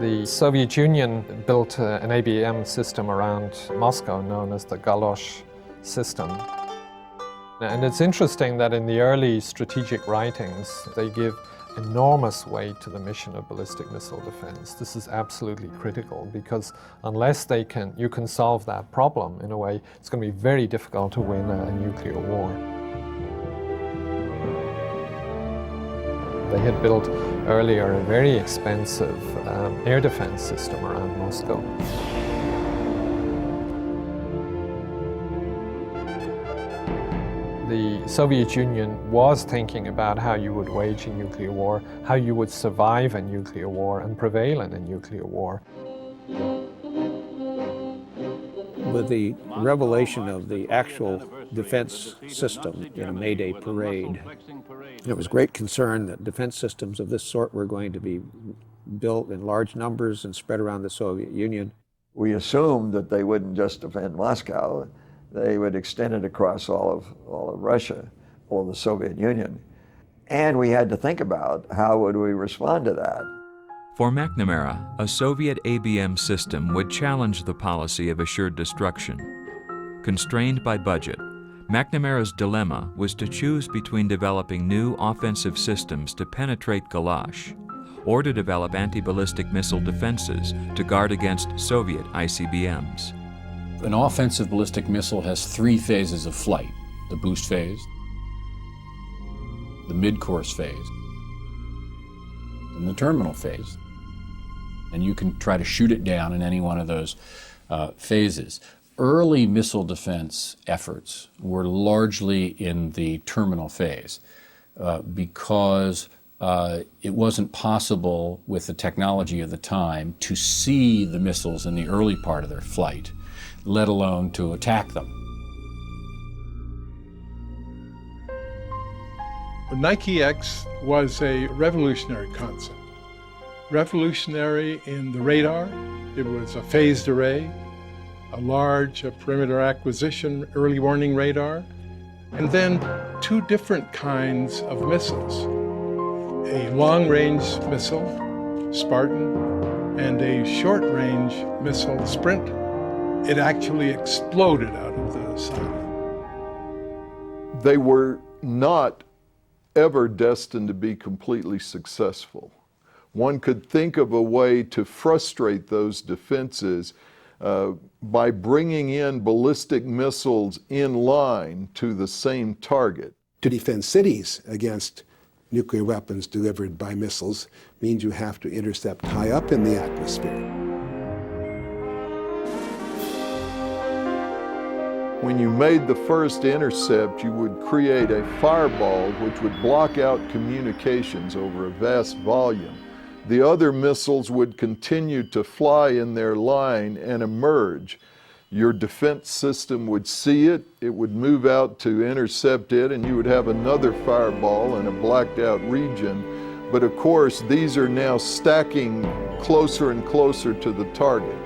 The Soviet Union built an ABM system around Moscow known as the Galosh system. And it's interesting that in the early strategic writings, they give enormous weight to the mission of ballistic missile defense. This is absolutely critical because unless you can solve that problem in a way, it's going to be very difficult to win a nuclear war. They had built earlier a very expensive air defense system around Moscow. The Soviet Union was thinking about how you would wage a nuclear war, how you would survive a nuclear war and prevail in a nuclear war. With the revelation of the actual defense system in a May Day parade, there was great concern that defense systems of this sort were going to be built in large numbers and spread around the Soviet Union. We assumed that they wouldn't just defend Moscow, they would extend it across all of Russia, all of the Soviet Union. And we had to think about how would we respond to that. For McNamara, a Soviet ABM system would challenge the policy of assured destruction. Constrained by budget, McNamara's dilemma was to choose between developing new offensive systems to penetrate Galosh or to develop anti-ballistic missile defenses to guard against Soviet ICBMs. An offensive ballistic missile has three phases of flight: the boost phase, the mid-course phase, and the terminal phase. And you can try to shoot it down in any one of those phases. Early missile defense efforts were largely in the terminal phase because it wasn't possible with the technology of the time to see the missiles in the early part of their flight, let alone to attack them. Nike X was a revolutionary concept. Revolutionary in the radar. It was a phased array, a large perimeter acquisition early warning radar, and then two different kinds of missiles. A long-range missile, Spartan, and a short-range missile, Sprint. It actually exploded out of the silo. They were not ever destined to be completely successful. One could think of a way to frustrate those defenses by bringing in ballistic missiles in line to the same target. To defend cities against nuclear weapons delivered by missiles means you have to intercept high up in the atmosphere. When you made the first intercept, you would create a fireball which would block out communications over a vast volume. The other missiles would continue to fly in their line and emerge. Your defense system would see it, it would move out to intercept it, and you would have another fireball in a blacked out region. But of course, these are now stacking closer and closer to the target.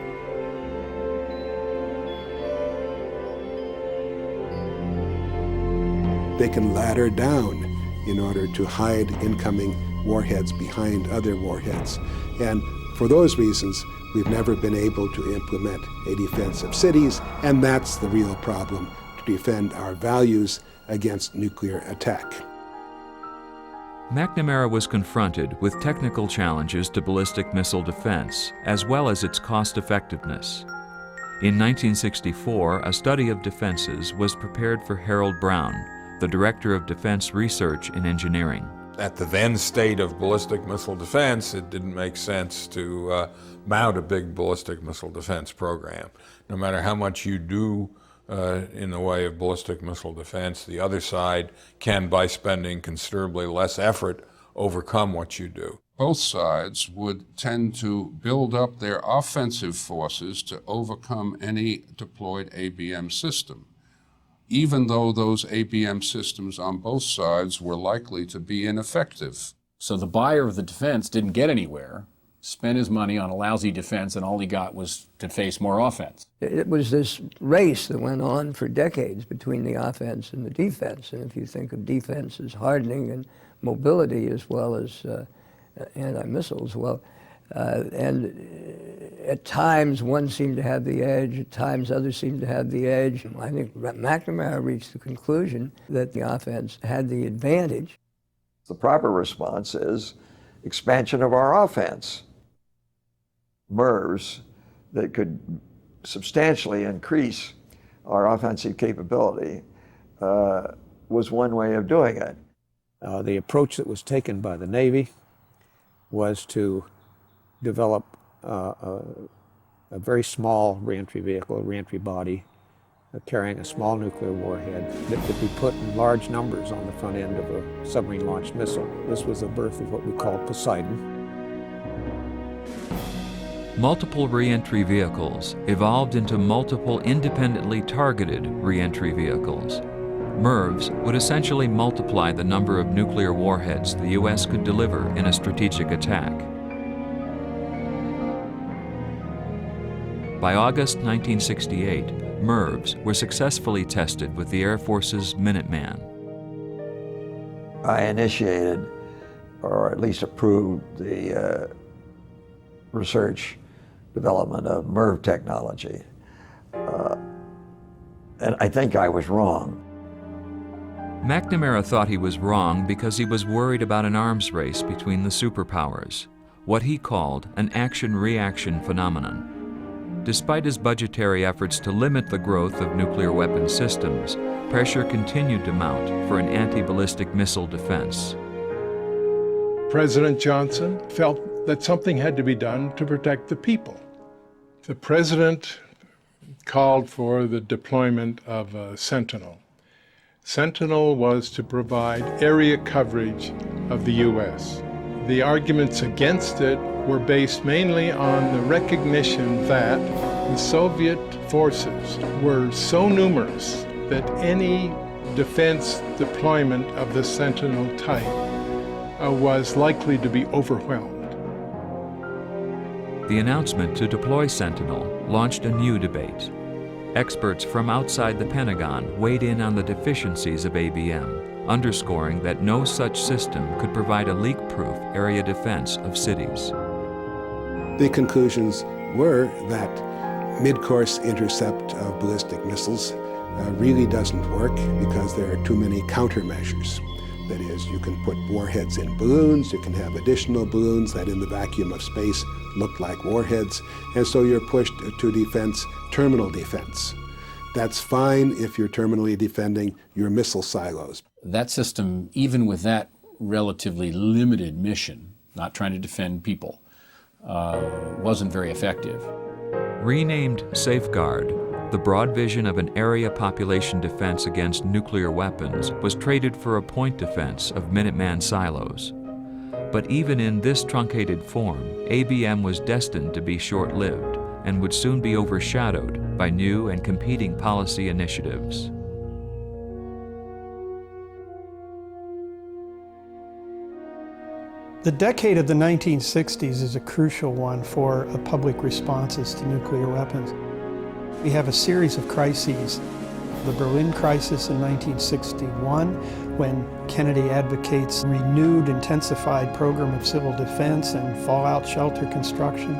They can ladder down in order to hide incoming warheads behind other warheads. And for those reasons, we've never been able to implement a defense of cities, and that's the real problem, to defend our values against nuclear attack. McNamara was confronted with technical challenges to ballistic missile defense, as well as its cost-effectiveness. In 1964, a study of defenses was prepared for Harold Brown, the Director of Defense Research and Engineering. At the then state of ballistic missile defense, it didn't make sense to mount a big ballistic missile defense program. No matter how much you do in the way of ballistic missile defense, the other side can, by spending considerably less effort, overcome what you do. Both sides would tend to build up their offensive forces to overcome any deployed ABM system, even though those ABM systems on both sides were likely to be ineffective. So the buyer of the defense didn't get anywhere, spent his money on a lousy defense, and all he got was to face more offense. It was this race that went on for decades between the offense and the defense. And if you think of defense as hardening and mobility as well as anti-missiles, well, And at times one seemed to have the edge, at times others seemed to have the edge. I think McNamara reached the conclusion that the offense had the advantage. The proper response is expansion of our offense. MIRVs that could substantially increase our offensive capability was one way of doing it. The approach that was taken by the Navy was to develop a very small reentry vehicle, a reentry body, carrying a small nuclear warhead that could be put in large numbers on the front end of a submarine-launched missile. This was the birth of what we call Poseidon. Multiple reentry vehicles evolved into multiple independently targeted reentry vehicles. MIRVs would essentially multiply the number of nuclear warheads the U.S. could deliver in a strategic attack. By August 1968, MIRVs were successfully tested with the Air Force's Minuteman. I initiated, or at least approved, the research development of MIRV technology. And I think I was wrong. McNamara thought he was wrong because he was worried about an arms race between the superpowers, what he called an action-reaction phenomenon. Despite his budgetary efforts to limit the growth of nuclear weapon systems, pressure continued to mount for an anti-ballistic missile defense. President Johnson felt that something had to be done to protect the people. The president called for the deployment of Sentinel. Sentinel was to provide area coverage of the U.S. The arguments against it were based mainly on the recognition that the Soviet forces were so numerous that any defense deployment of the Sentinel type was likely to be overwhelmed. The announcement to deploy Sentinel launched a new debate. Experts from outside the Pentagon weighed in on the deficiencies of ABM, underscoring that no such system could provide a leak-proof area defense of cities. The conclusions were that mid-course intercept of ballistic missiles really doesn't work because there are too many countermeasures. That is, you can put warheads in balloons, you can have additional balloons that in the vacuum of space look like warheads, and so you're pushed to defense, terminal defense. That's fine if you're terminally defending your missile silos. That system, even with that relatively limited mission, not trying to defend people, wasn't very effective. Renamed Safeguard, the broad vision of an area population defense against nuclear weapons was traded for a point defense of Minuteman silos. But even in this truncated form, ABM was destined to be short-lived and would soon be overshadowed by new and competing policy initiatives. The decade of the 1960s is a crucial one for public responses to nuclear weapons. We have a series of crises. The Berlin crisis in 1961, when Kennedy advocates renewed, intensified program of civil defense and fallout shelter construction.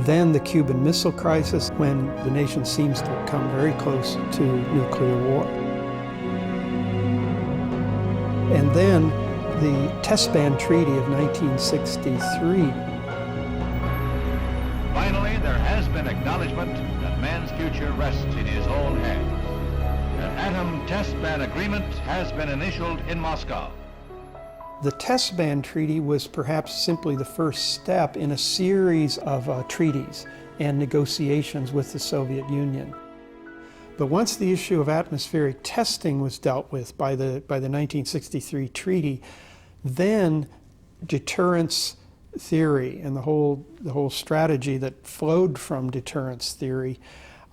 Then the Cuban Missile Crisis, when the nation seems to have come very close to nuclear war. And then the Test Ban Treaty of 1963. Finally, there has been acknowledgement that man's future rests in his own hands. An atom test ban agreement has been initialed in Moscow. The Test Ban Treaty was perhaps simply the first step in a series of treaties and negotiations with the Soviet Union. But once the issue of atmospheric testing was dealt with by the 1963 treaty, then deterrence theory and the whole strategy that flowed from deterrence theory,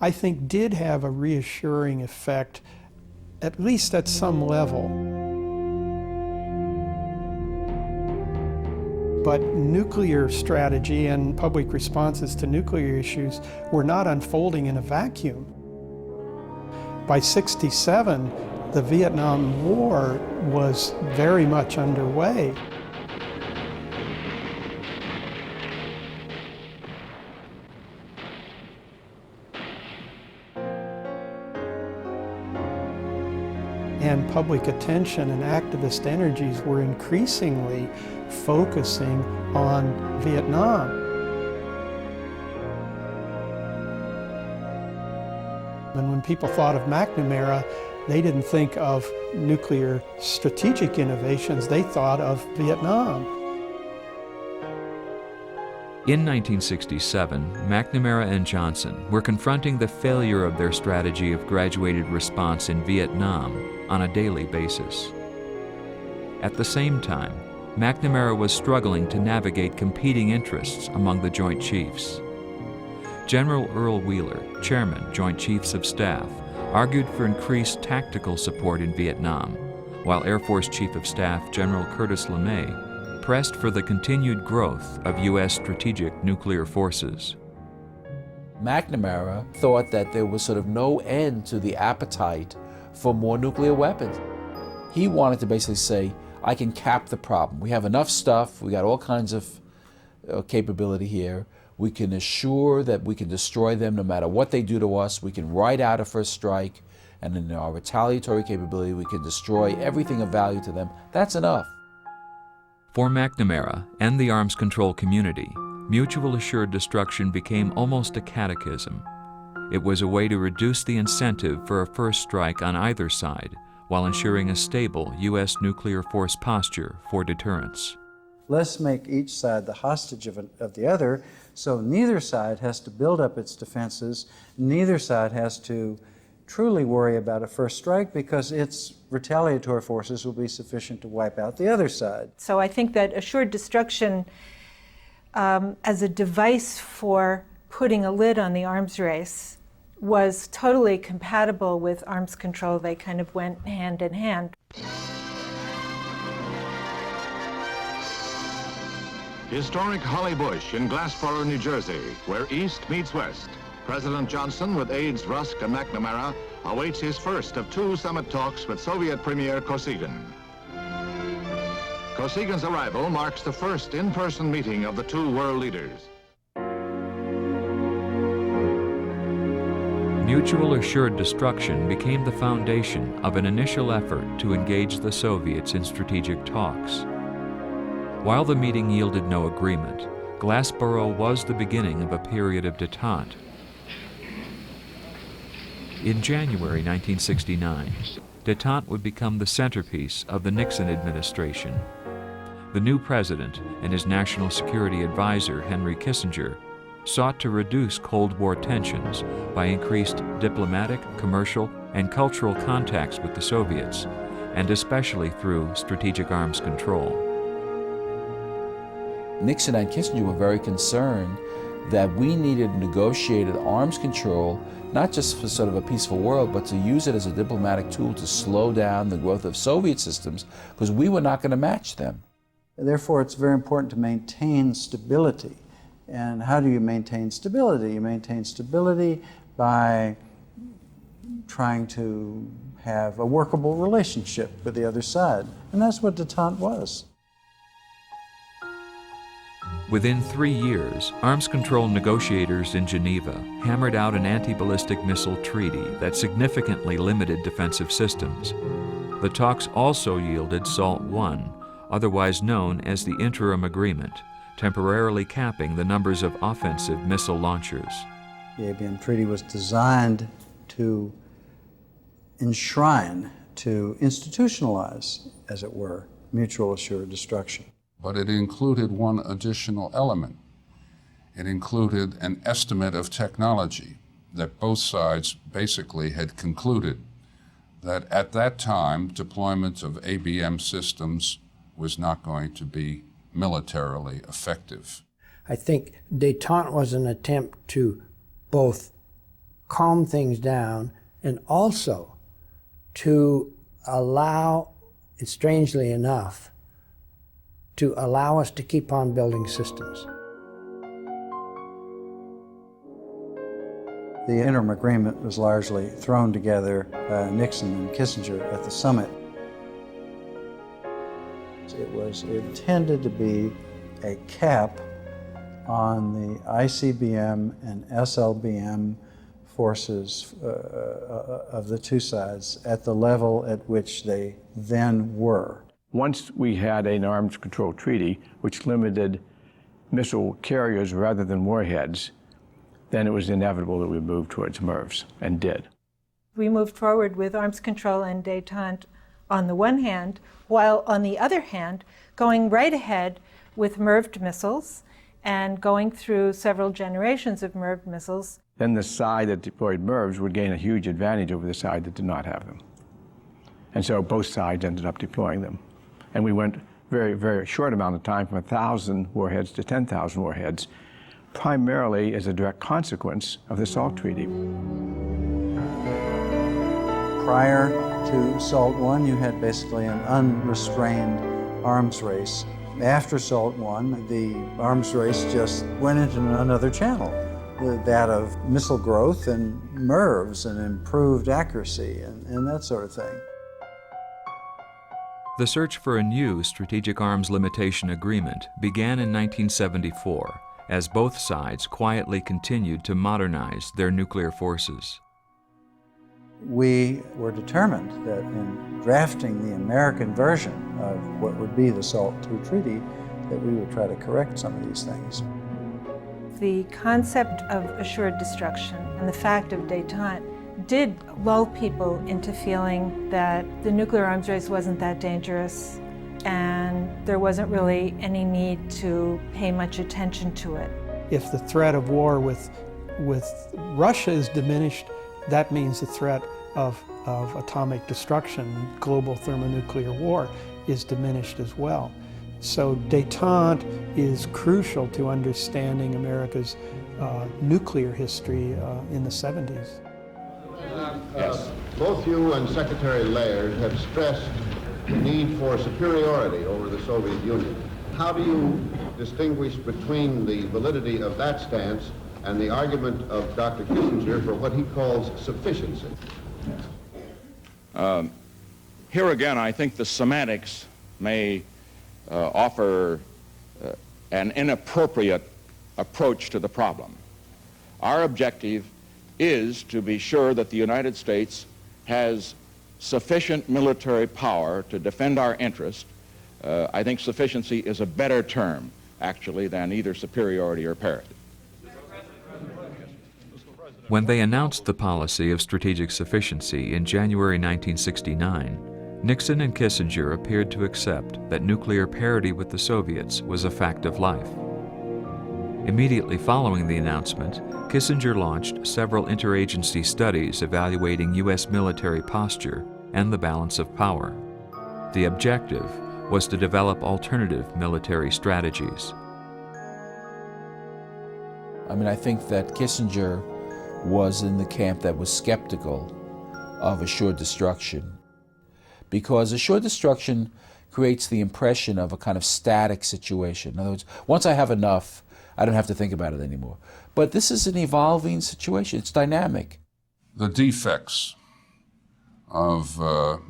I think did have a reassuring effect, at least at some level. But nuclear strategy and public responses to nuclear issues were not unfolding in a vacuum. By '67, the Vietnam War was very much underway. and public attention and activist energies were increasingly focusing on Vietnam. And when people thought of McNamara, they didn't think of nuclear strategic innovations, they thought of Vietnam. In 1967, McNamara and Johnson were confronting the failure of their strategy of graduated response in Vietnam on a daily basis. At the same time, McNamara was struggling to navigate competing interests among the Joint Chiefs. General Earl Wheeler, Chairman, Joint Chiefs of Staff, argued for increased tactical support in Vietnam, while Air Force Chief of Staff General Curtis LeMay pressed for the continued growth of U.S. strategic nuclear forces. McNamara thought that there was sort of no end to the appetite for more nuclear weapons. He wanted to basically say, I can cap the problem. We have enough stuff, we got all kinds of capability here. We can assure that we can destroy them no matter what they do to us. We can ride out a first strike, and in our retaliatory capability, we can destroy everything of value to them. That's enough. For McNamara and the arms control community, mutual assured destruction became almost a catechism. It was a way to reduce the incentive for a first strike on either side, while ensuring a stable U.S. nuclear force posture for deterrence. Let's make each side the hostage of the other, so neither side has to build up its defenses, neither side has to truly worry about a first strike because its retaliatory forces will be sufficient to wipe out the other side. So I think that assured destruction as a device for putting a lid on the arms race was totally compatible with arms control. They kind of went hand in hand. Historic Holly Bush in Glassboro, New Jersey, where East meets West. President Johnson, with aides Rusk and McNamara, awaits his first of two summit talks with Soviet Premier Kosygin. Kosygin arrival marks the first in-person meeting of the two world leaders. Mutual assured destruction became the foundation of an initial effort to engage the Soviets in strategic talks. While the meeting yielded no agreement, Glassboro was the beginning of a period of détente. In January 1969, détente would become the centerpiece of the Nixon administration. The new president and his national security advisor, Henry Kissinger, sought to reduce Cold War tensions by increased diplomatic, commercial, and cultural contacts with the Soviets, and especially through strategic arms control. Nixon and Kissinger were very concerned that we needed negotiated arms control, not just for sort of a peaceful world, but to use it as a diplomatic tool to slow down the growth of Soviet systems, because we were not going to match them. Therefore, it's very important to maintain stability. And how do you maintain stability? You maintain stability by trying to have a workable relationship with the other side. And that's what détente was. Within 3 years, arms control negotiators in Geneva hammered out an anti-ballistic missile treaty that significantly limited defensive systems. The talks also yielded SALT I, otherwise known as the Interim Agreement, temporarily capping the numbers of offensive missile launchers. The ABM Treaty was designed to enshrine, to institutionalize, as it were, mutual assured destruction. But it included one additional element. It included an estimate of technology that both sides basically had concluded that at that time, deployment of ABM systems was not going to be militarily effective. I think détente was an attempt to both calm things down and also to allow, strangely enough, to allow us to keep on building systems. The interim agreement was largely thrown together by Nixon and Kissinger at the summit. It was intended to be a cap on the ICBM and SLBM forces of the two sides at the level at which they then were. Once we had an arms control treaty which limited missile carriers rather than warheads, then it was inevitable that we moved towards MIRVs, and did. We moved forward with arms control and détente on the one hand, while on the other hand, going right ahead with MIRVed missiles and going through several generations of MIRVed missiles. Then the side that deployed MIRVs would gain a huge advantage over the side that did not have them. And so both sides ended up deploying them. And we went very, very short amount of time from 1,000 warheads to 10,000 warheads, primarily as a direct consequence of the SALT Treaty. Prior to SALT I, you had basically an unrestrained arms race. After SALT I, the arms race just went into another channel, that of missile growth and MIRVs and improved accuracy and that sort of thing. The search for a new Strategic Arms Limitation Agreement began in 1974 as both sides quietly continued to modernize their nuclear forces. We were determined that in drafting the American version of what would be the SALT II treaty, that we would try to correct some of these things. The concept of assured destruction and the fact of détente did lull people into feeling that the nuclear arms race wasn't that dangerous and there wasn't really any need to pay much attention to it. If the threat of war with Russia is diminished, that means the threat of atomic destruction, global thermonuclear war, is diminished as well. So détente is crucial to understanding America's nuclear history in the 70s. Yes. Both you and Secretary Laird have stressed the need for superiority over the Soviet Union. How do you distinguish between the validity of that stance and the argument of Dr. Kissinger for what he calls sufficiency? Here again, I think the semantics may offer an inappropriate approach to the problem. Our objective is to be sure that the United States has sufficient military power to defend our interest. I think sufficiency is a better term, actually, than either superiority or parity. When they announced the policy of strategic sufficiency in January 1969, Nixon and Kissinger appeared to accept that nuclear parity with the Soviets was a fact of life. Immediately following the announcement, Kissinger launched several interagency studies evaluating U.S. military posture and the balance of power. The objective was to develop alternative military strategies. I mean, I think that Kissinger was in the camp that was skeptical of assured destruction, because assured destruction creates the impression of a kind of static situation. In other words, once I have enough, I don't have to think about it anymore. But this is an evolving situation. It's dynamic. The defects of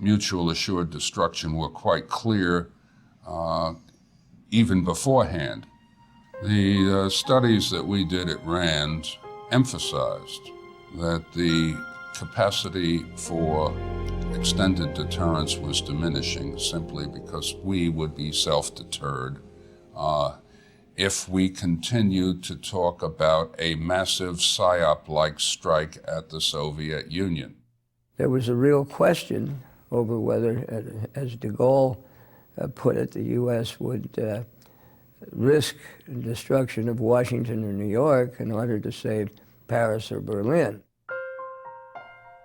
mutual assured destruction were quite clear even beforehand. The studies that we did at RAND emphasized that the capacity for extended deterrence was diminishing simply because we would be self-deterred if we continued to talk about a massive PSYOP-like strike at the Soviet Union. There was a real question over whether, as de Gaulle put it, the U.S. would risk destruction of Washington or New York in order to save Paris or Berlin.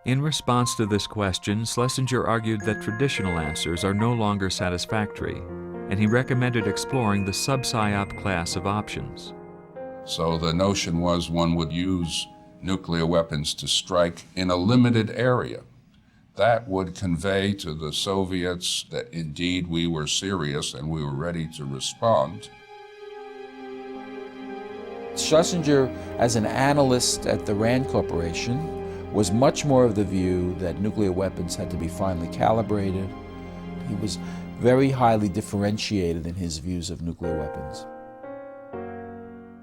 In response to this question, Schlesinger argued that traditional answers are no longer satisfactory, and he recommended exploring the sub-PSYOP class of options. So the notion was one would use nuclear weapons to strike in a limited area. That would convey to the Soviets that indeed we were serious and we were ready to respond. Schlesinger, as an analyst at the RAND Corporation, was much more of the view that nuclear weapons had to be finely calibrated. He was very highly differentiated in his views of nuclear weapons.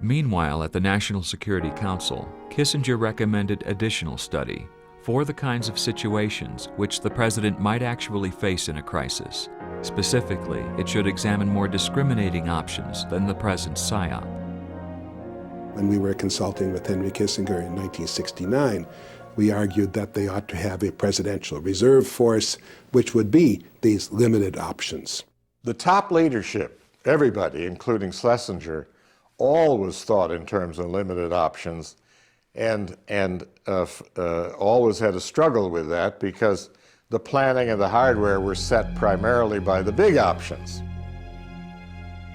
Meanwhile, at the National Security Council, Kissinger recommended additional study for the kinds of situations which the president might actually face in a crisis. Specifically, it should examine more discriminating options than the present PSYOP. When we were consulting with Henry Kissinger in 1969, we argued that they ought to have a presidential reserve force, which would be these limited options. The top leadership, everybody, including Schlesinger, always thought in terms of limited options and always had a struggle with that because the planning and the hardware were set primarily by the big options.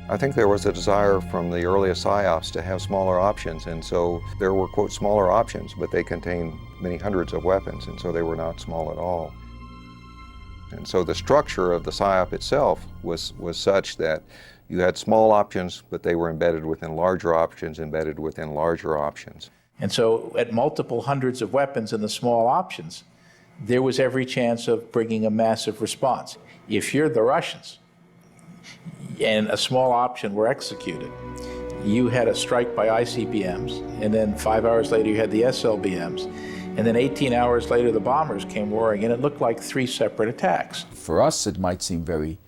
I think there was a desire from the earliest PSYOPs to have smaller options, and so there were, quote, smaller options, but they contained many hundreds of weapons, and so they were not small at all. And so the structure of the PSYOP itself was such that you had small options, but they were embedded within larger options, embedded within larger options. And so at multiple hundreds of weapons in the small options, there was every chance of bringing a massive response. If you're the Russians and a small option were executed, you had a strike by ICBMs, and then 5 hours later you had the SLBMs, and then 18 hours later the bombers came roaring, and it looked like 3 separate attacks. For us, it might seem very,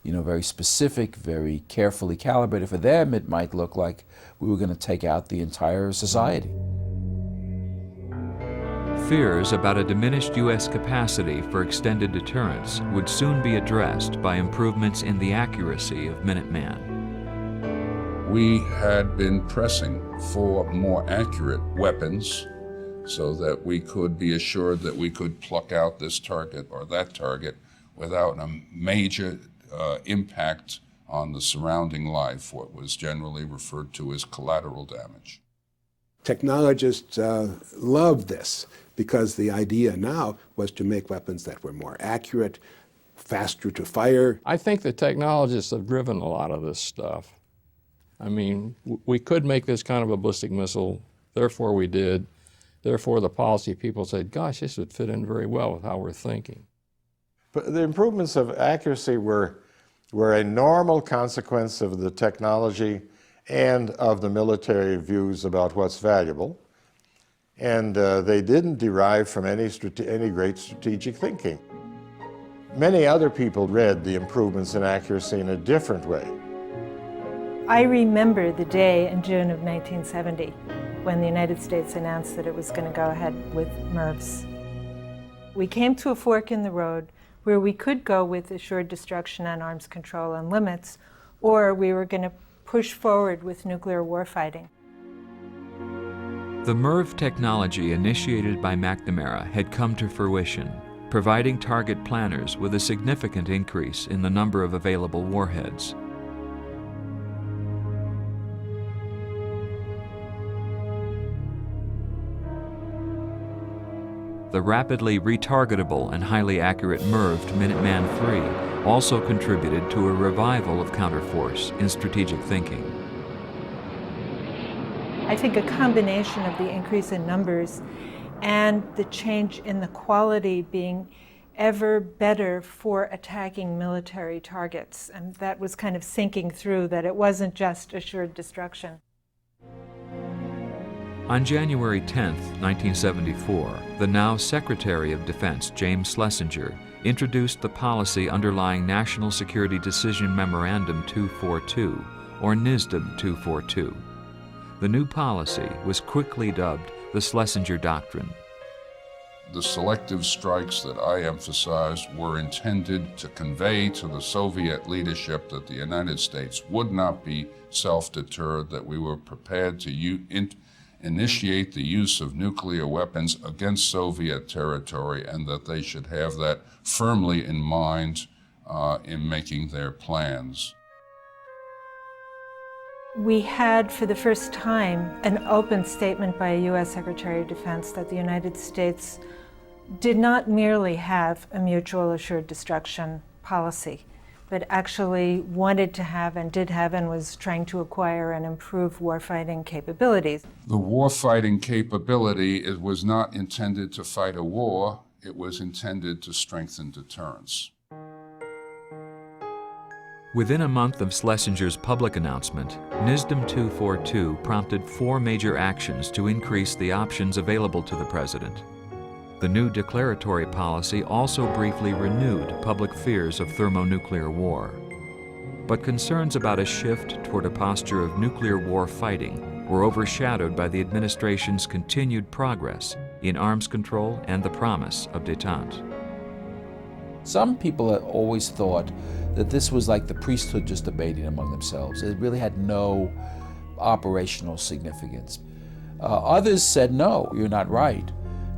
very specific, very carefully calibrated. For them, it might look like we were going to take out the entire society. Fears about a diminished U.S. capacity for extended deterrence would soon be addressed by improvements in the accuracy of Minuteman. We had been pressing for more accurate weapons so that we could be assured that we could pluck out this target or that target without a major impact on the surrounding life, what was generally referred to as collateral damage. Technologists love this because the idea now was to make weapons that were more accurate, faster to fire. I think the technologists have driven a lot of this stuff. I mean, we could make this kind of a ballistic missile, therefore we did. Therefore the policy people said, gosh, this would fit in very well with how we're thinking. But the improvements of accuracy were a normal consequence of the technology and of the military views about what's valuable. And they didn't derive from any great strategic thinking. Many other people read the improvements in accuracy in a different way. I remember the day in June of 1970 when the United States announced that it was going to go ahead with MIRVs. We came to a fork in the road where we could go with assured destruction and arms control and limits, or we were going to push forward with nuclear warfighting. The MIRV technology initiated by McNamara had come to fruition, providing target planners with a significant increase in the number of available warheads. The rapidly retargetable and highly accurate MIRVed Minuteman III also contributed to a revival of counterforce in strategic thinking. I think a combination of the increase in numbers and the change in the quality being ever better for attacking military targets, and that was kind of sinking through that it wasn't just assured destruction. On January 10, 1974, the now Secretary of Defense, James Schlesinger, introduced the policy underlying National Security Decision Memorandum 242, or NSDM 242. The new policy was quickly dubbed the Schlesinger Doctrine. The selective strikes that I emphasized were intended to convey to the Soviet leadership that the United States would not be self-deterred, that we were prepared to initiate the use of nuclear weapons against Soviet territory, and that they should have that firmly in mind in making their plans. We had, for the first time, an open statement by a U.S. Secretary of Defense that the United States did not merely have a mutual assured destruction policy, but actually wanted to have and did have and was trying to acquire and improve warfighting capabilities. The warfighting capability, it was not intended to fight a war, it was intended to strengthen deterrence. Within a month of Schlesinger's public announcement, NISDM 242 prompted 4 major actions to increase the options available to the president. The new declaratory policy also briefly renewed public fears of thermonuclear war. But concerns about a shift toward a posture of nuclear war fighting were overshadowed by the administration's continued progress in arms control and the promise of détente. Some people had always thought that this was like the priesthood just debating among themselves. It really had no operational significance. Others said, no, you're not right,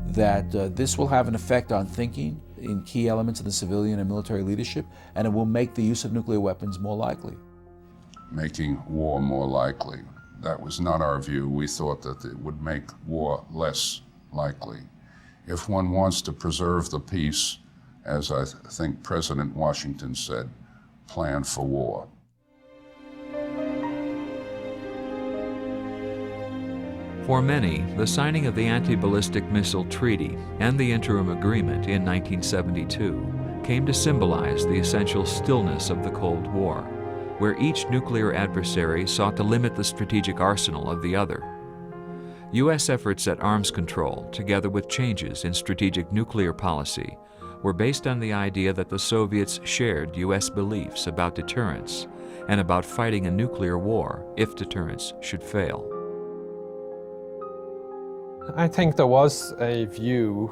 that this will have an effect on thinking in key elements of the civilian and military leadership, and it will make the use of nuclear weapons more likely. Making war more likely. That was not our view. We thought that it would make war less likely. If one wants to preserve the peace, as I think President Washington said, plan for war. For many, the signing of the Anti-Ballistic Missile Treaty and the Interim Agreement in 1972 came to symbolize the essential stillness of the Cold War, where each nuclear adversary sought to limit the strategic arsenal of the other. U.S. efforts at arms control, together with changes in strategic nuclear policy, were based on the idea that the Soviets shared U.S. beliefs about deterrence and about fighting a nuclear war if deterrence should fail. I think there was a view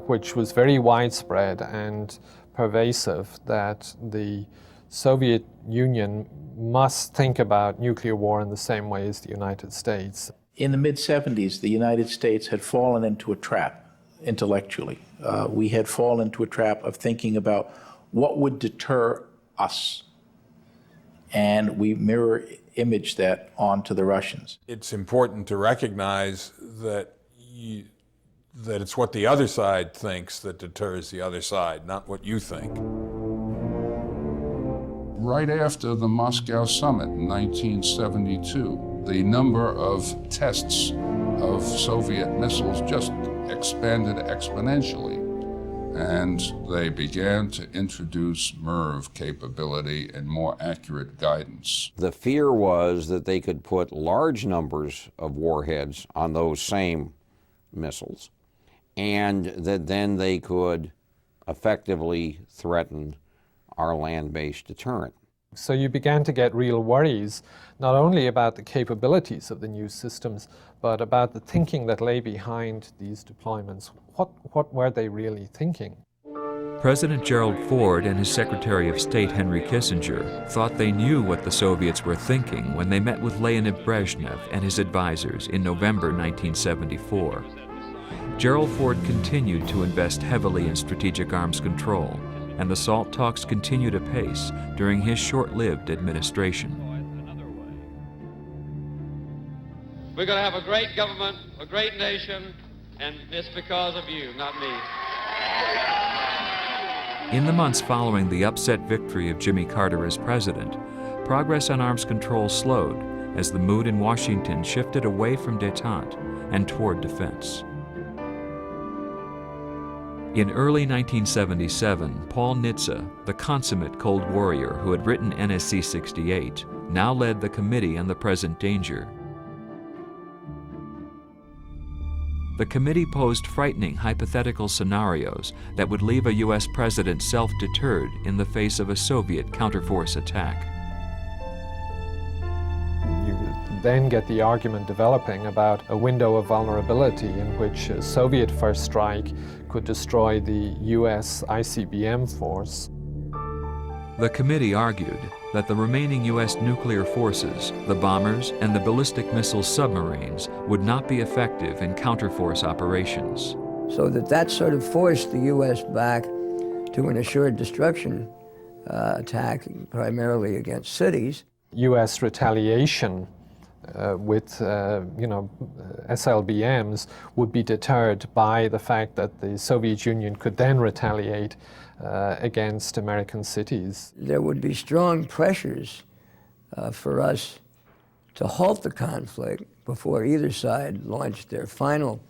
which was very widespread and pervasive that the Soviet Union must think about nuclear war in the same way as the United States. In the mid-70s, the United States had fallen into a trap intellectually. We had fallen into a trap of thinking about what would deter us. And we mirror image that onto the Russians. It's important to recognize that that it's what the other side thinks that deters the other side, not what you think. Right after the Moscow summit in 1972, the number of tests of Soviet missiles just expanded exponentially. And they began to introduce MIRV capability and more accurate guidance. The fear was that they could put large numbers of warheads on those same missiles, and that then they could effectively threaten our land-based deterrent. So you began to get real worries, not only about the capabilities of the new systems, but about the thinking that lay behind these deployments. What were they really thinking? President Gerald Ford and his Secretary of State Henry Kissinger thought they knew what the Soviets were thinking when they met with Leonid Brezhnev and his advisors in November 1974. Gerald Ford continued to invest heavily in strategic arms control, and the SALT talks continued apace during his short-lived administration. We're going to have a great government, a great nation, and it's because of you, not me. In the months following the upset victory of Jimmy Carter as president, progress on arms control slowed as the mood in Washington shifted away from détente and toward defense. In early 1977, Paul Nitze, the consummate Cold Warrior who had written NSC 68, now led the Committee on the Present Danger. The committee posed frightening hypothetical scenarios that would leave a U.S. president self-deterred in the face of a Soviet counterforce attack. You then get the argument developing about a window of vulnerability in which a Soviet first strike could destroy the U.S. ICBM force. The committee argued that the remaining U.S. nuclear forces, the bombers and the ballistic missile submarines, would not be effective in counterforce operations. So that sort of forced the U.S. back to an assured destruction attack, primarily against cities. U.S. retaliation with SLBMs would be deterred by the fact that the Soviet Union could then retaliate against American cities. There would be strong pressures for us to halt the conflict before either side launched their final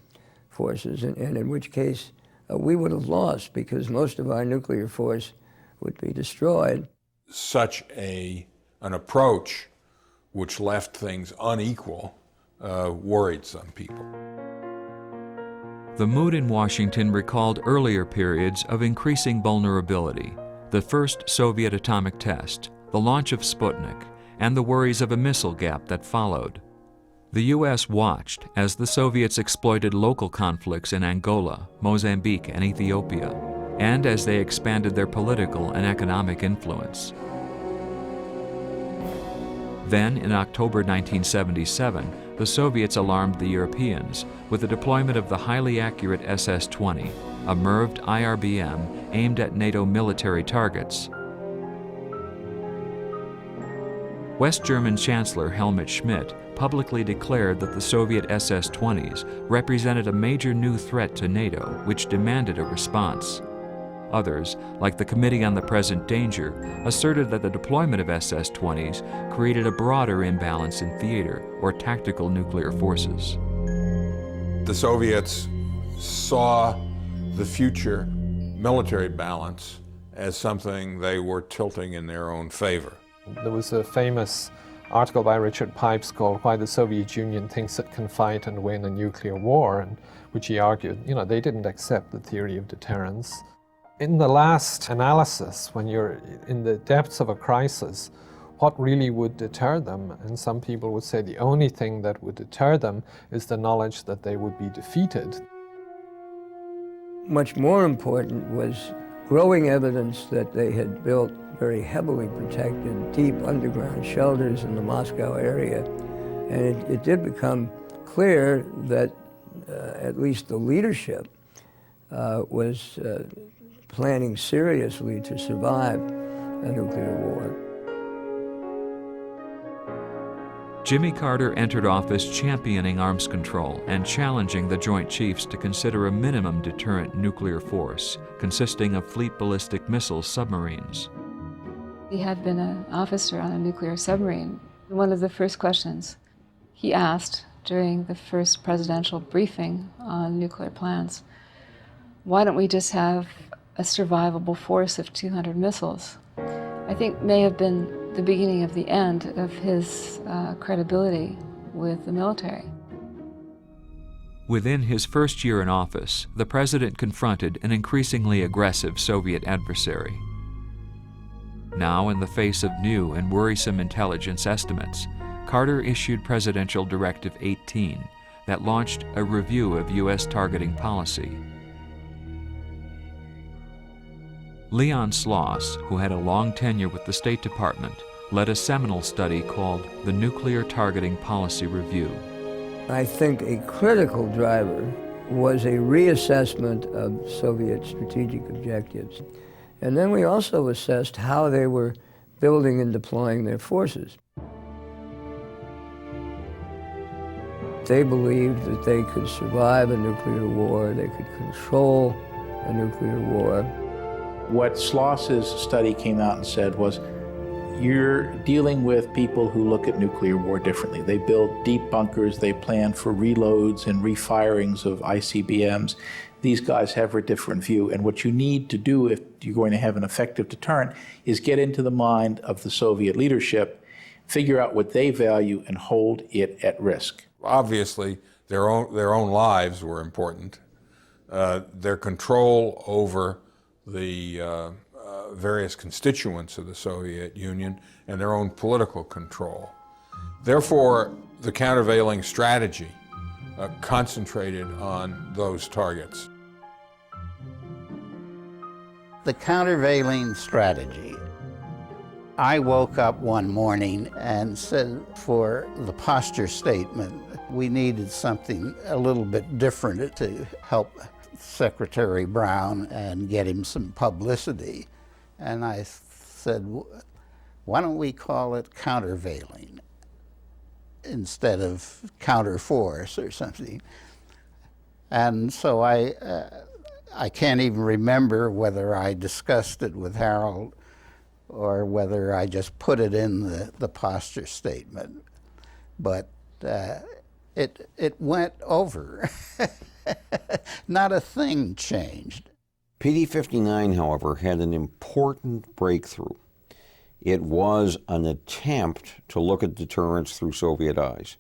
forces, and in which case we would have lost because most of our nuclear force would be destroyed. such an approach, which left things unequal, worried some people. The mood in Washington recalled earlier periods of increasing vulnerability, the first Soviet atomic test, the launch of Sputnik, and the worries of a missile gap that followed. The U.S. watched as the Soviets exploited local conflicts in Angola, Mozambique, and Ethiopia, and as they expanded their political and economic influence. Then, in October 1977, the Soviets alarmed the Europeans with the deployment of the highly accurate SS-20, a MIRVed IRBM aimed at NATO military targets. West German Chancellor Helmut Schmidt publicly declared that the Soviet SS-20s represented a major new threat to NATO, which demanded a response. Others, like the Committee on the Present Danger, asserted that the deployment of SS-20s created a broader imbalance in theater or tactical nuclear forces. The Soviets saw the future military balance as something they were tilting in their own favor. There was a famous article by Richard Pipes called Why the Soviet Union Thinks It Can Fight and Win a Nuclear War, in which he argued, they didn't accept the theory of deterrence. In the last analysis, when you're in the depths of a crisis, what really would deter them? And some people would say the only thing that would deter them is the knowledge that they would be defeated. Much more important was growing evidence that they had built very heavily protected, deep underground shelters in the Moscow area. And it did become clear that at least the leadership was planning seriously to survive a nuclear war. Jimmy Carter entered office championing arms control and challenging the Joint Chiefs to consider a minimum deterrent nuclear force consisting of fleet ballistic missile submarines. He had been an officer on a nuclear submarine. One of the first questions he asked during the first presidential briefing on nuclear plants, why don't we just have a survivable force of 200 missiles? I think may have been the beginning of the end of his credibility with the military. Within his first year in office, the president confronted an increasingly aggressive Soviet adversary. Now, in the face of new and worrisome intelligence estimates, Carter issued Presidential Directive 18 that launched a review of U.S. targeting policy. Leon Sloss, who had a long tenure with the State Department, led a seminal study called the Nuclear Targeting Policy Review. I think a critical driver was a reassessment of Soviet strategic objectives. And then we also assessed how they were building and deploying their forces. They believed that they could survive a nuclear war, they could control a nuclear war. What Sloss's study came out and said was, you're dealing with people who look at nuclear war differently. They build deep bunkers, they plan for reloads and refirings of ICBMs. These guys have a different view, and what you need to do if you're going to have an effective deterrent is get into the mind of the Soviet leadership, figure out what they value, and hold it at risk. Obviously, their own lives were important. Their control over the various constituents of the Soviet Union and their own political control. Therefore, the countervailing strategy concentrated on those targets. The countervailing strategy. I woke up one morning and said for the posture statement, we needed something a little bit different to help Secretary Brown and get him some publicity. And I said, why don't we call it countervailing instead of counterforce or something? And so I can't even remember whether I discussed it with Harold or whether I just put it in the posture statement. But it went over. Not a thing changed. PD-59, however, had an important breakthrough. It was an attempt to look at deterrence through Soviet eyes.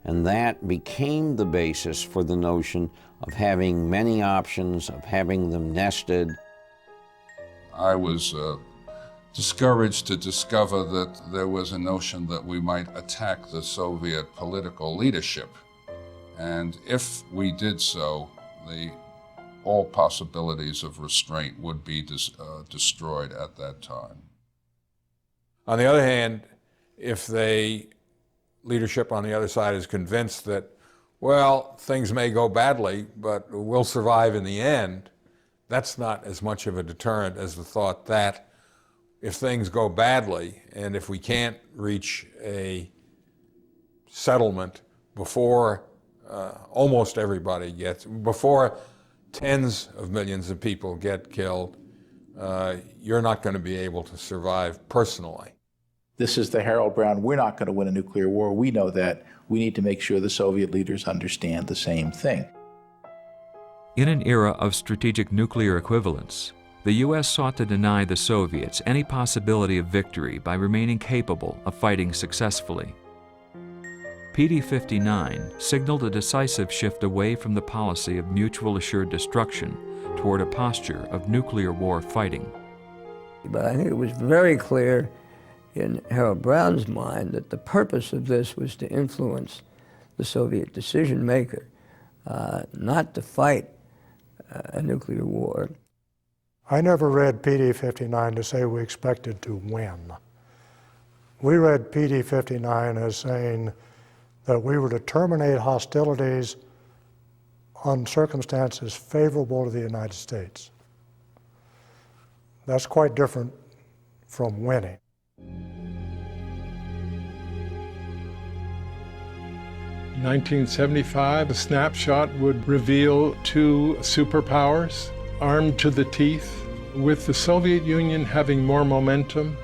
And that became the basis for the notion of having many options, of having them nested. I was discouraged to discover that there was a notion that we might attack the Soviet political leadership. And if we did so, all possibilities of restraint would be destroyed at that time. On the other hand, if leadership on the other side is convinced that, well, things may go badly, but we'll survive in the end, that's not as much of a deterrent as the thought that if things go badly and if we can't reach a settlement before almost everybody before tens of millions of people get killed, you're not going to be able to survive personally. This is the Harold Brown, we're not going to win a nuclear war. We know that. We need to make sure the Soviet leaders understand the same thing. In an era of strategic nuclear equivalence, the U.S. sought to deny the Soviets any possibility of victory by remaining capable of fighting successfully. PD-59 signaled a decisive shift away from the policy of mutual assured destruction toward a posture of nuclear war fighting. But I think it was very clear in Harold Brown's mind that the purpose of this was to influence the Soviet decision maker, not to fight a nuclear war. I never read PD-59 to say we expected to win. We read PD-59 as saying that we were to terminate hostilities on circumstances favorable to the United States. That's quite different from winning. In 1975, a snapshot would reveal two superpowers armed to the teeth, with the Soviet Union having more momentum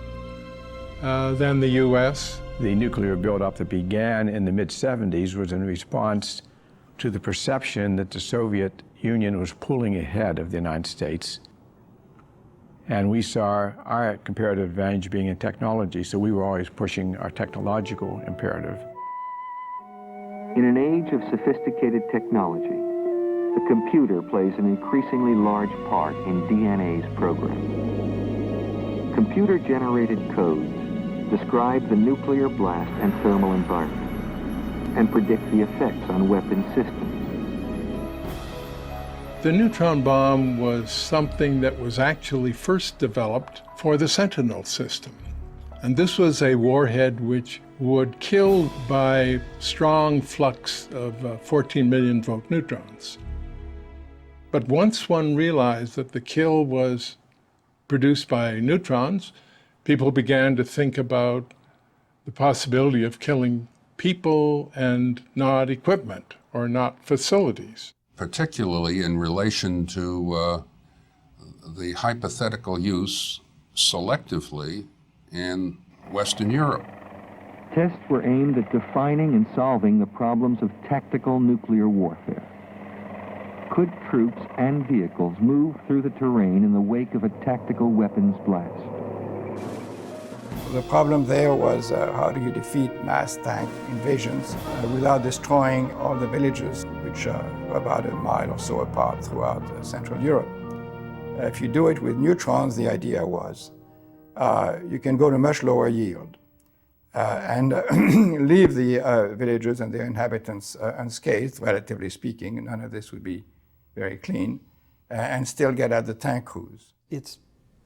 than the U.S. The nuclear buildup that began in the mid-70s was in response to the perception that the Soviet Union was pulling ahead of the United States. And we saw our comparative advantage being in technology, so we were always pushing our technological imperative. In an age of sophisticated technology, the computer plays an increasingly large part in DNA's program. Computer-generated codes describe the nuclear blast and thermal environment and predict the effects on weapon systems. The neutron bomb was something that was actually first developed for the Sentinel system. And this was a warhead which would kill by strong flux of 14 million volt neutrons. But once one realized that the kill was produced by neutrons, people began to think about the possibility of killing people and not equipment or not facilities. Particularly in relation to the hypothetical use selectively in Western Europe. Tests were aimed at defining and solving the problems of tactical nuclear warfare. Could troops and vehicles move through the terrain in the wake of a tactical weapons blast? The problem there was how do you defeat mass tank invasions without destroying all the villages, which are about a mile or so apart throughout Central Europe. If you do it with neutrons, the idea was you can go to much lower yield and leave the villages and their inhabitants unscathed, relatively speaking. None of this would be very clean, and still get at the tank crews. It's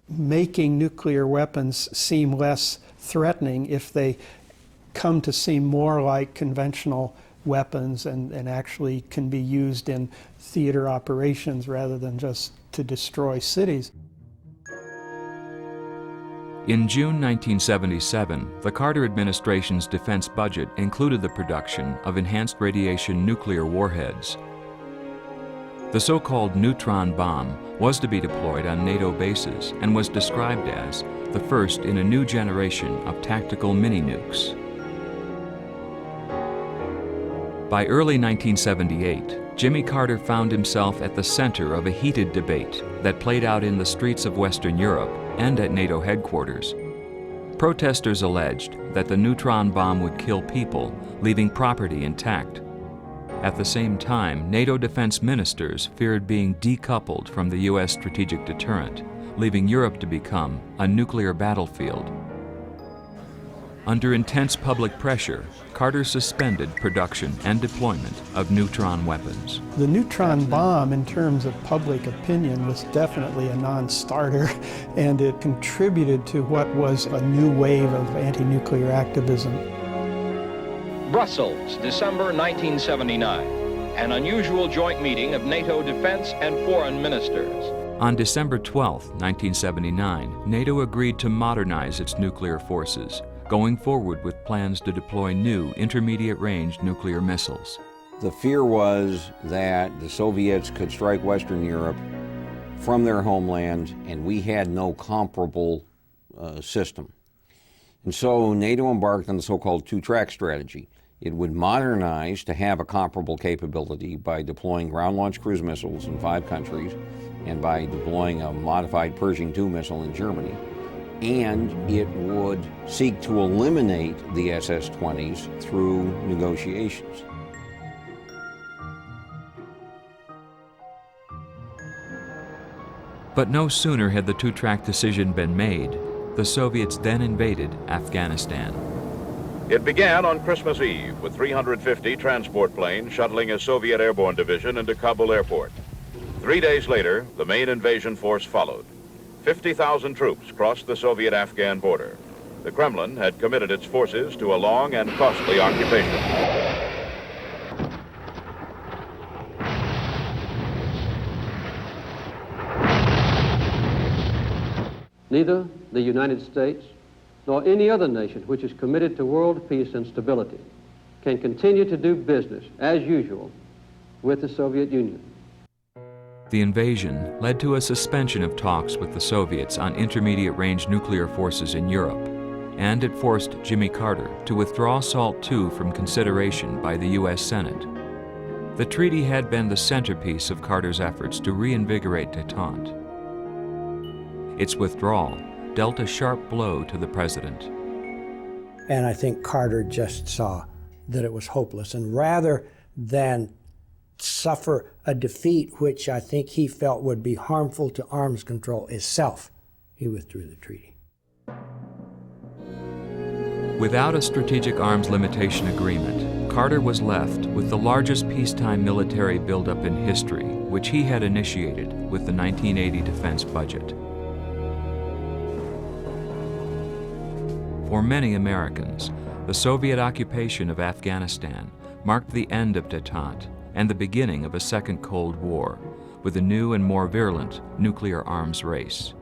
making nuclear weapons seem less threatening if they come to seem more like conventional weapons and actually can be used in theater operations rather than just to destroy cities. In June 1977, the Carter administration's defense budget included the production of enhanced radiation nuclear warheads. The so-called neutron bomb was to be deployed on NATO bases and was described as the first in a new generation of tactical mini-nukes. By early 1978, Jimmy Carter found himself at the center of a heated debate that played out in the streets of Western Europe and at NATO headquarters. Protesters alleged that the neutron bomb would kill people, leaving property intact. At the same time, NATO defense ministers feared being decoupled from the U.S. strategic deterrent, leaving Europe to become a nuclear battlefield. Under intense public pressure, Carter suspended production and deployment of neutron weapons. The neutron bomb, in terms of public opinion, was definitely a non-starter, and it contributed to what was a new wave of anti-nuclear activism. Brussels, December 1979, an unusual joint meeting of NATO defense and foreign ministers. On December 12, 1979, NATO agreed to modernize its nuclear forces, going forward with plans to deploy new intermediate-range nuclear missiles. The fear was that the Soviets could strike Western Europe from their homeland, and we had no comparable system. And so NATO embarked on the so-called two-track strategy. It would modernize to have a comparable capability by deploying ground-launched cruise missiles in 5 countries and by deploying a modified Pershing II missile in Germany. And it would seek to eliminate the SS-20s through negotiations. But no sooner had the two-track decision been made, the Soviets then invaded Afghanistan. It began on Christmas Eve with 350 transport planes shuttling a Soviet airborne division into Kabul airport. 3 days later, the main invasion force followed. 50,000 troops crossed the Soviet-Afghan border. The Kremlin had committed its forces to a long and costly occupation. Neither the United States nor any other nation which is committed to world peace and stability can continue to do business as usual with the Soviet Union. The invasion led to a suspension of talks with the Soviets on intermediate-range nuclear forces in Europe, and it forced Jimmy Carter to withdraw SALT II from consideration by the U.S. Senate. The treaty had been the centerpiece of Carter's efforts to reinvigorate détente. Its withdrawal dealt a sharp blow to the president. And I think Carter just saw that it was hopeless, and rather than suffer a defeat which I think he felt would be harmful to arms control itself, he withdrew the treaty. Without a strategic arms limitation agreement, Carter was left with the largest peacetime military buildup in history, which he had initiated with the 1980 defense budget. For many Americans, the Soviet occupation of Afghanistan marked the end of détente and the beginning of a second Cold War, with a new and more virulent nuclear arms race.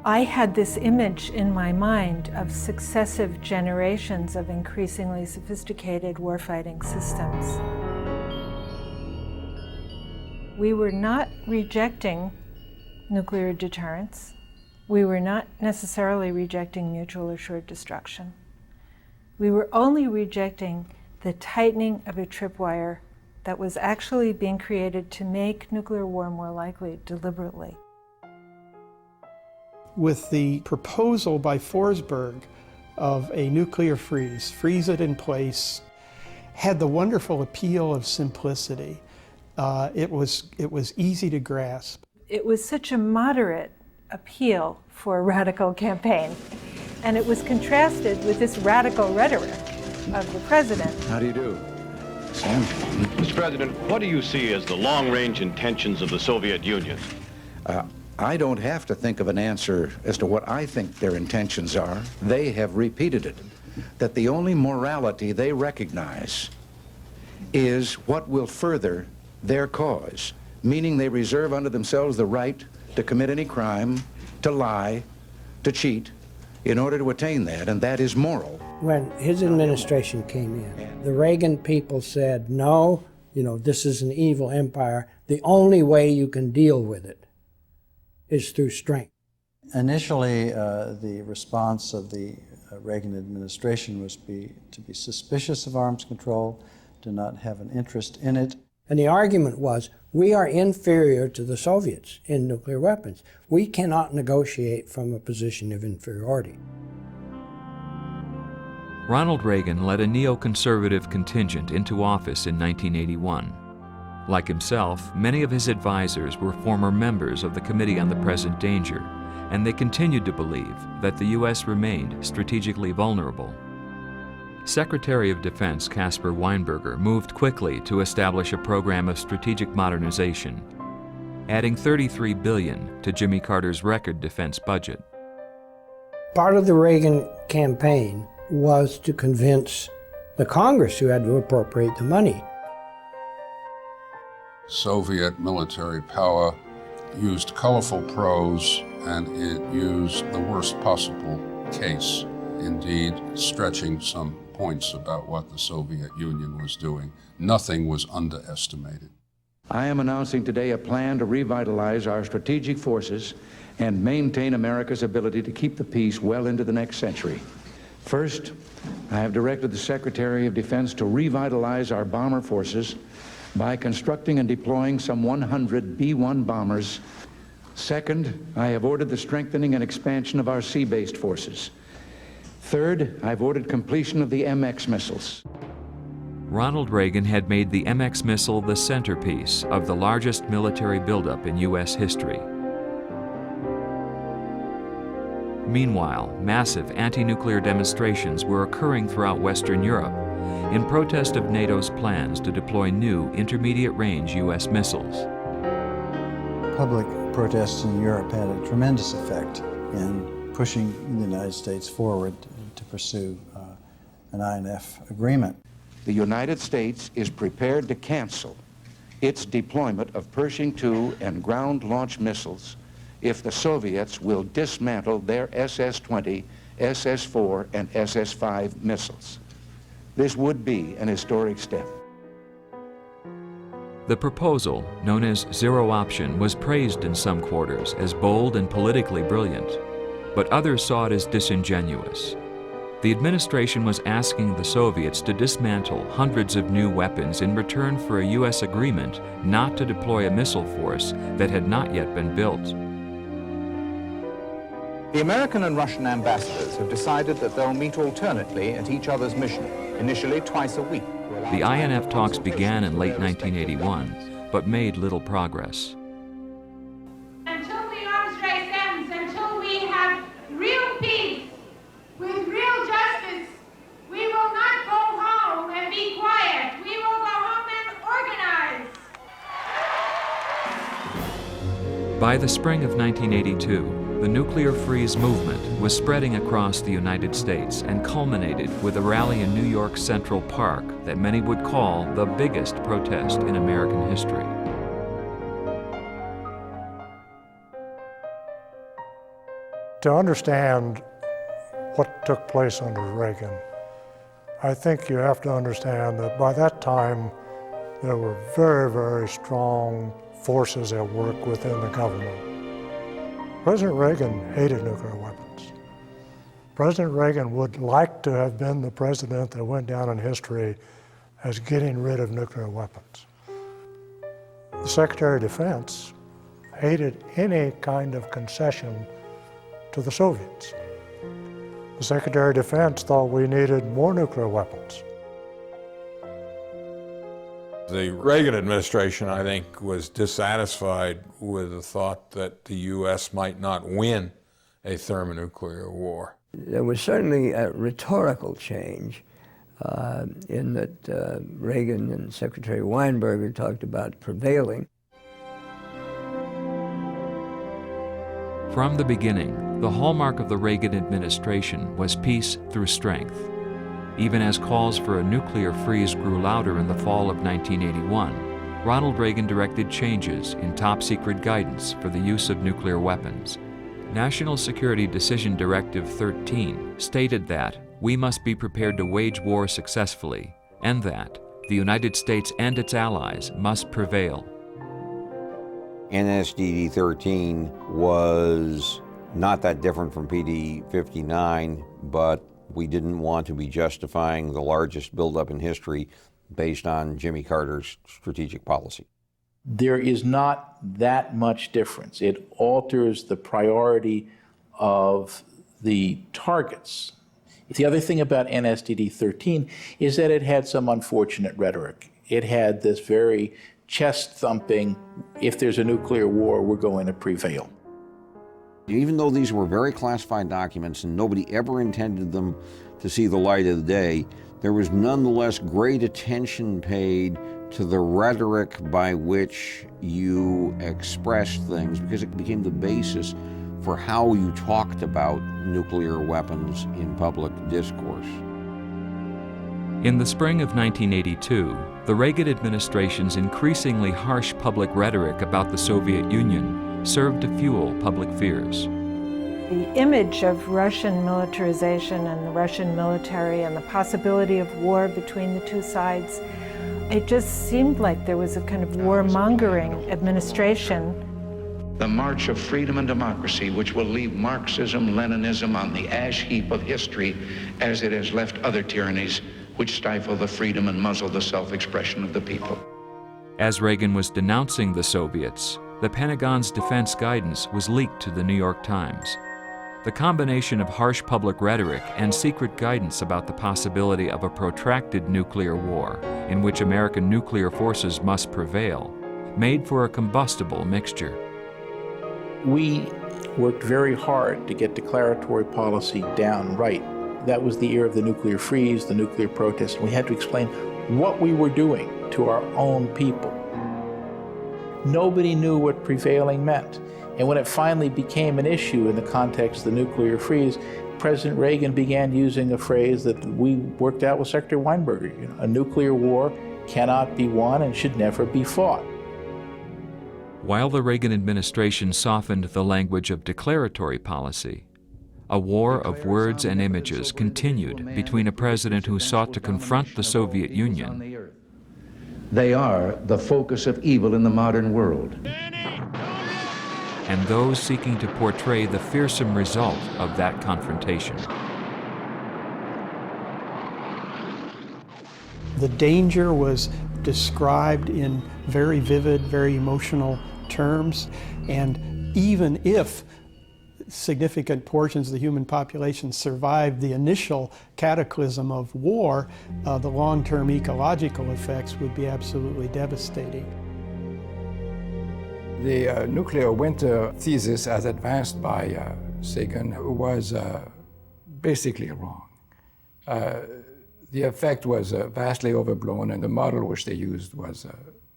I had this image in my mind of successive generations of increasingly sophisticated warfighting systems. We were not rejecting nuclear deterrence. We were not necessarily rejecting mutual assured destruction. We were only rejecting the tightening of a tripwire that was actually being created to make nuclear war more likely deliberately. With the proposal by Forsberg of a nuclear freeze it in place, had the wonderful appeal of simplicity. It was easy to grasp. It was such a moderate appeal for a radical campaign, and it was contrasted with this radical rhetoric of the president. How do you do? Sam? Mr. President, what do you see as the long-range intentions of the Soviet Union? I don't have to think of an answer as to what I think their intentions are. They have repeated it, that the only morality they recognize is what will further their cause, meaning they reserve unto themselves the right to commit any crime, to lie, to cheat, in order to attain that, and that is moral. When his administration came in, the Reagan people said, no, this is an evil empire. The only way you can deal with it is through strength. Initially, the response of the Reagan administration was to be suspicious of arms control, to not have an interest in it. And the argument was, we are inferior to the Soviets in nuclear weapons. We cannot negotiate from a position of inferiority. Ronald Reagan led a neoconservative contingent into office in 1981. Like himself, many of his advisors were former members of the Committee on the Present Danger, and they continued to believe that the U.S. remained strategically vulnerable. Secretary of Defense Caspar Weinberger moved quickly to establish a program of strategic modernization, adding $33 billion to Jimmy Carter's record defense budget. Part of the Reagan campaign was to convince the Congress, who had to appropriate the money. Soviet military power used colorful prose, and it used the worst possible case, indeed stretching some points about what the Soviet Union was doing. Nothing was underestimated. I am announcing today a plan to revitalize our strategic forces and maintain America's ability to keep the peace well into the next century. First, I have directed the Secretary of Defense to revitalize our bomber forces by constructing and deploying some 100 B-1 bombers. Second, I have ordered the strengthening and expansion of our sea-based forces. Third, I've ordered completion of the MX missiles. Ronald Reagan had made the MX missile the centerpiece of the largest military buildup in U.S. history. Meanwhile, massive anti-nuclear demonstrations were occurring throughout Western Europe in protest of NATO's plans to deploy new intermediate-range U.S. missiles. Public protests in Europe had a tremendous effect in pushing the United States forward to pursue an INF agreement. The United States is prepared to cancel its deployment of Pershing II and ground-launched missiles if the Soviets will dismantle their SS-20, SS-4, and SS-5 missiles. This would be an historic step. The proposal, known as Zero Option, was praised in some quarters as bold and politically brilliant, but others saw it as disingenuous. The administration was asking the Soviets to dismantle hundreds of new weapons in return for a U.S. agreement not to deploy a missile force that had not yet been built. The American and Russian ambassadors have decided that they'll meet alternately at each other's mission, initially twice a week. The INF talks began in late 1981, but made little progress. Until the arms race ends, until we have real peace with real justice, we will not go home and be quiet. We will go home and organize. By the spring of 1982, the nuclear freeze movement was spreading across the United States and culminated with a rally in New York's Central Park that many would call the biggest protest in American history. To understand what took place under Reagan, I think you have to understand that by that time there were very, very strong forces at work within the government. President Reagan hated nuclear weapons. President Reagan would like to have been the president that went down in history as getting rid of nuclear weapons. The Secretary of Defense hated any kind of concession to the Soviets. The Secretary of Defense thought we needed more nuclear weapons. The Reagan administration, I think, was dissatisfied with the thought that the U.S. might not win a thermonuclear war. There was certainly a rhetorical change in that Reagan and Secretary Weinberger talked about prevailing. From the beginning, the hallmark of the Reagan administration was peace through strength. Even as calls for a nuclear freeze grew louder in the fall of 1981, Ronald Reagan directed changes in top-secret guidance for the use of nuclear weapons. National Security Decision Directive 13 stated that we must be prepared to wage war successfully, and that the United States and its allies must prevail. NSDD 13 was not that different from PD 59, but we didn't want to be justifying the largest buildup in history based on Jimmy Carter's strategic policy. There is not that much difference. It alters the priority of the targets. The other thing about NSDD-13 is that it had some unfortunate rhetoric. It had this very chest-thumping, if there's a nuclear war, we're going to prevail. Even though these were very classified documents and nobody ever intended them to see the light of the day, there was nonetheless great attention paid to the rhetoric by which you expressed things, because it became the basis for how you talked about nuclear weapons in public discourse. In the spring of 1982, the Reagan administration's increasingly harsh public rhetoric about the Soviet Union served to fuel public fears. The image of Russian militarization and the Russian military and the possibility of war between the two sides, it just seemed like there was a kind of warmongering administration. The march of freedom and democracy, which will leave Marxism, Leninism on the ash heap of history as it has left other tyrannies which stifle the freedom and muzzle the self-expression of the people. As Reagan was denouncing the Soviets, the Pentagon's defense guidance was leaked to the New York Times. The combination of harsh public rhetoric and secret guidance about the possibility of a protracted nuclear war, in which American nuclear forces must prevail, made for a combustible mixture. We worked very hard to get declaratory policy down right. That was the year of the nuclear freeze, the nuclear protest, and we had to explain what we were doing to our own people. Nobody knew what prevailing meant. And when it finally became an issue in the context of the nuclear freeze, President Reagan began using a phrase that we worked out with Secretary Weinberger. You know, a nuclear war cannot be won and should never be fought. While the Reagan administration softened the language of declaratory policy, a war of words and images continued between a president who sought to confront the Soviet Union. They are the focus of evil in the modern world. And those seeking to portray the fearsome result of that confrontation. The danger was described in very vivid, very emotional terms, and even if significant portions of the human population survived the initial cataclysm of war, the long-term ecological effects would be absolutely devastating. The nuclear winter thesis as advanced by Sagan was basically wrong. The effect was vastly overblown, and the model which they used was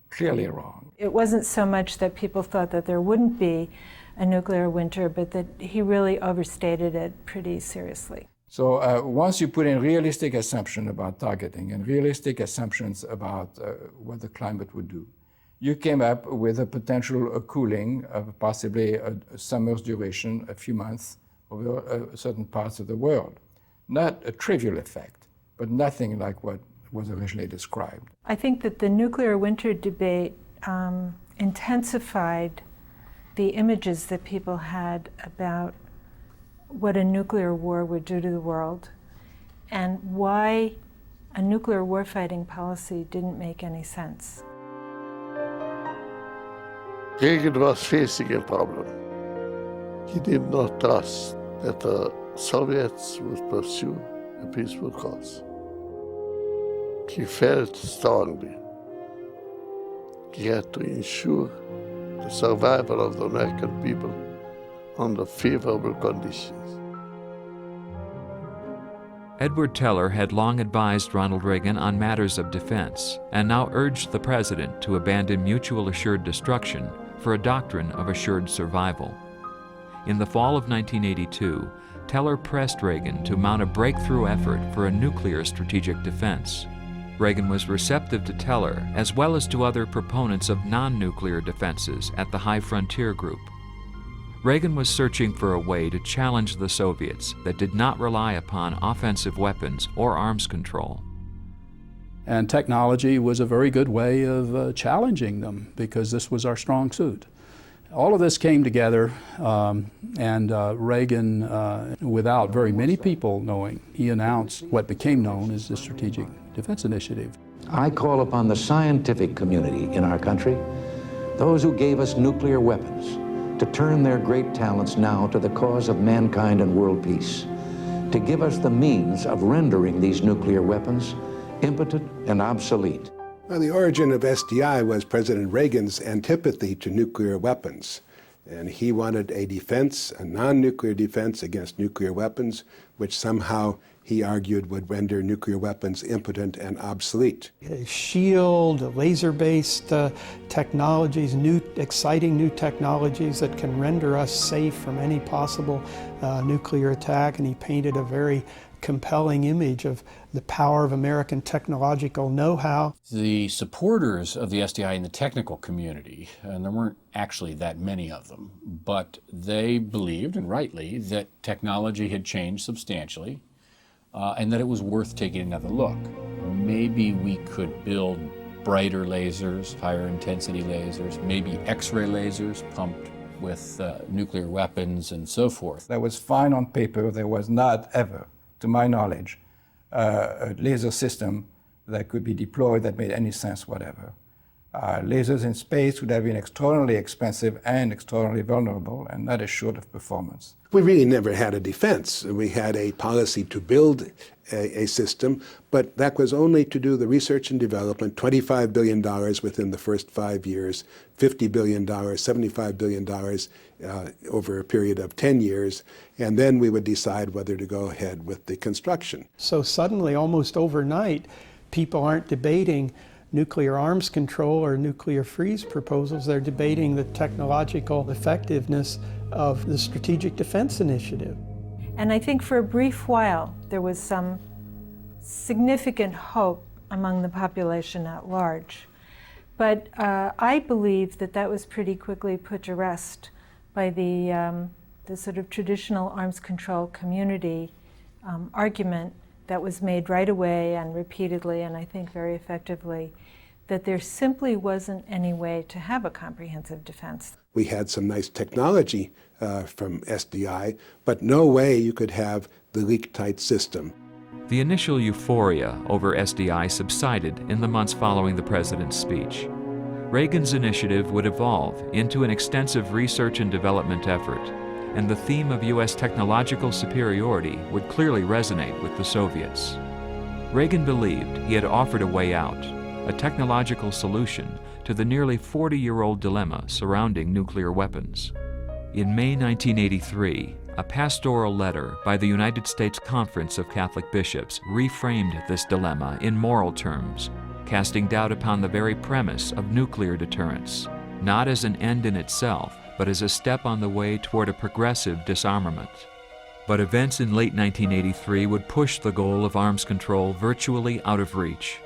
clearly wrong. It wasn't so much that people thought that there wouldn't be a nuclear winter, but that he really overstated it pretty seriously. So once you put in realistic assumptions about targeting and realistic assumptions about what the climate would do, you came up with a potential cooling of possibly a summer's duration, a few months, over certain parts of the world. Not a trivial effect, but nothing like what was originally described. I think that the nuclear winter debate intensified the images that people had about what a nuclear war would do to the world and why a nuclear warfighting policy didn't make any sense. Reagan was facing a problem. He did not trust that the Soviets would pursue a peaceful cause. He felt strongly he had to ensure the survival of the American people under favorable conditions. Edward Teller had long advised Ronald Reagan on matters of defense and now urged the president to abandon mutual assured destruction for a doctrine of assured survival. In the fall of 1982, Teller pressed Reagan to mount a breakthrough effort for a nuclear strategic defense. Reagan was receptive to Teller as well as to other proponents of non-nuclear defenses at the High Frontier Group. Reagan was searching for a way to challenge the Soviets that did not rely upon offensive weapons or arms control. And technology was a very good way of challenging them because this was our strong suit. All of this came together and Reagan, without very many people knowing, he announced what became known as the Strategic Defense Initiative. I call upon the scientific community in our country, those who gave us nuclear weapons, to turn their great talents now to the cause of mankind and world peace, to give us the means of rendering these nuclear weapons impotent and obsolete. Well, the origin of SDI was President Reagan's antipathy to nuclear weapons. And he wanted a defense, a non-nuclear defense against nuclear weapons, which somehow he argued would render nuclear weapons impotent and obsolete. A shield, laser-based technologies, exciting new technologies that can render us safe from any possible nuclear attack, and he painted a very compelling image of the power of American technological know-how. The supporters of the SDI in the technical community, and there weren't actually that many of them, but they believed, and rightly, that technology had changed substantially and that it was worth taking another look. Maybe we could build brighter lasers, higher intensity lasers, maybe X-ray lasers pumped with nuclear weapons and so forth. That was fine on paper. There was not ever, to my knowledge, a laser system that could be deployed that made any sense whatever. Lasers in space would have been extraordinarily expensive and extraordinarily vulnerable and not assured of performance. We really never had a defense. We had a policy to build a system, but that was only to do the research and development, $25 billion within the first 5 years, $50 billion, $75 billion over a period of 10 years, and then we would decide whether to go ahead with the construction. So suddenly, almost overnight, people aren't debating nuclear arms control or nuclear freeze proposals. They're debating the technological effectiveness of the Strategic Defense Initiative. And I think for a brief while, there was some significant hope among the population at large. But I believe that that was pretty quickly put to rest by the sort of traditional arms control community argument that was made right away and repeatedly, and I think very effectively, that there simply wasn't any way to have a comprehensive defense. We had some nice technology from SDI, but no way you could have the leak-tight system. The initial euphoria over SDI subsided in the months following the president's speech. Reagan's initiative would evolve into an extensive research and development effort, and the theme of U.S. technological superiority would clearly resonate with the Soviets. Reagan believed he had offered a way out, a technological solution to the nearly 40-year-old dilemma surrounding nuclear weapons. In May 1983, a pastoral letter by the United States Conference of Catholic Bishops reframed this dilemma in moral terms, casting doubt upon the very premise of nuclear deterrence, not as an end in itself, but as a step on the way toward a progressive disarmament. But events in late 1983 would push the goal of arms control virtually out of reach.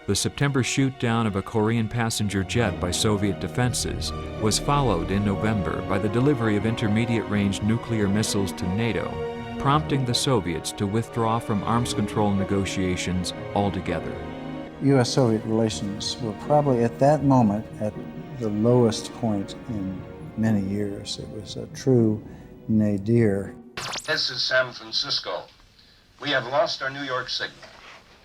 The September shoot-down of a Korean passenger jet by Soviet defenses was followed in November by the delivery of intermediate-range nuclear missiles to NATO, prompting the Soviets to withdraw from arms control negotiations altogether. U.S.-Soviet relations were probably at that moment at the lowest point in many years. It was a true nadir. This is San Francisco. We have lost our New York signal.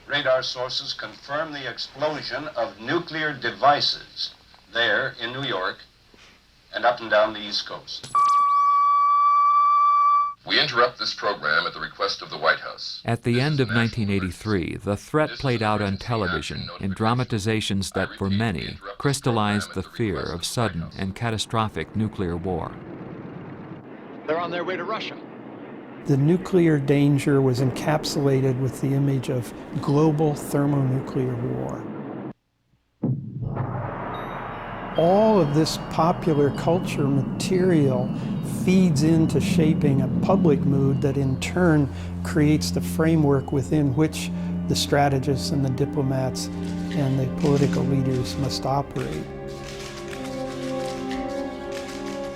Radar sources confirm the explosion of nuclear devices there in New York and up and down the East Coast. We interrupt this program at the request of the White House. At the end of 1983, the threat played out on television in dramatizations that, for many, crystallized the fear of sudden and catastrophic nuclear war. They're on their way to Russia. The nuclear danger was encapsulated with the image of global thermonuclear war. All of this popular culture material feeds into shaping a public mood that in turn creates the framework within which the strategists and the diplomats and the political leaders must operate.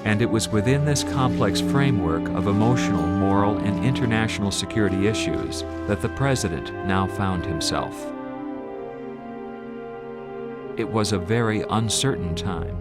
And it was within this complex framework of emotional, moral, and international security issues that the president now found himself. It was a very uncertain time.